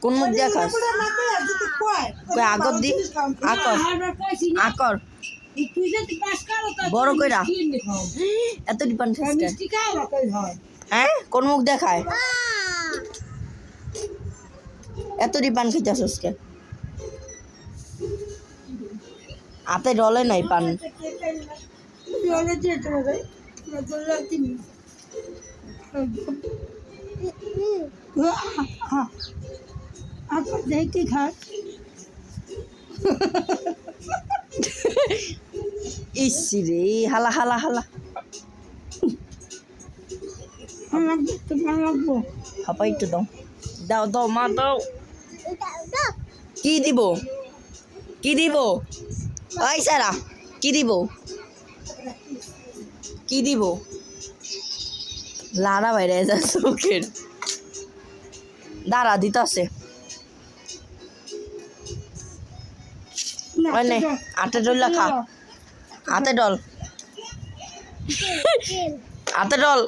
কোন মুখ দিয়া খাস কই আগর দি আকর আকর বড় কইরা এত ডিপান খাস হ্যাঁ কোন মুখ দেখায় এত ডিপান খাইতাছস কে হাতে ডলে নাই পান দেখি খাস ইসি রে হালা হালা হালা লাগবো হাপাই একটু দাও দাও দাও মা দাও কি দিব কি দিব ওই সারা কি দিব কি দিব লাড়া বাইরে যা চোখের দাঁড়া দিতেছে ওই নে হাতে ডল খা হাতে ডল হাতে ডল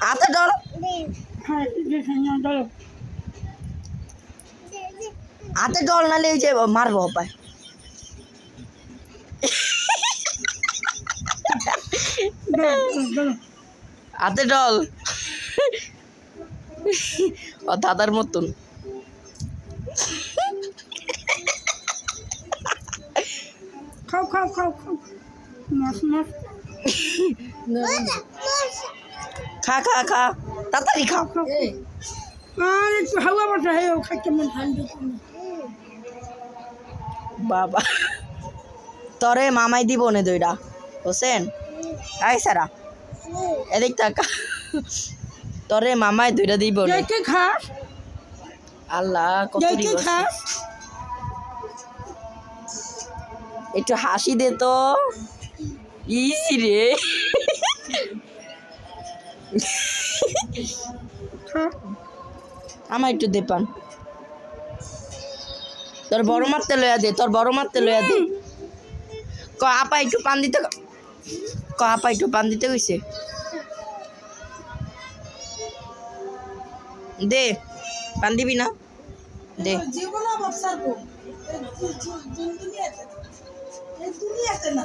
হাতে ডল হাতে ডল নালে ওই যে মারবো পায় হাতে ডল ও দাদার মতন খাও খাও খাও খাও মাছ মাছ খা খা খা তাড়াতাড়ি খা আর একটু হাওয়া বাটা হয় খাইতে মন ঠান্ডা বাবা তরে মামাই দিব নে দইরা হোসেন আই সারা এদিক তাকা তরে মামাই দইরা দিব নে দেখে খাস আল্লাহ কত দেখে দিবস খাস একটু হাসি দে তো ইসি রে আমার একটু দে পান তোর বড় মারতে লইয়া দে তোর বড় মারতে লইয়া দে ক আপা একটু পান দিতে ক আপা একটু পান দিতে কইছে দে পান দিবি না দে জীবন অবসর কো দুনিয়াতে না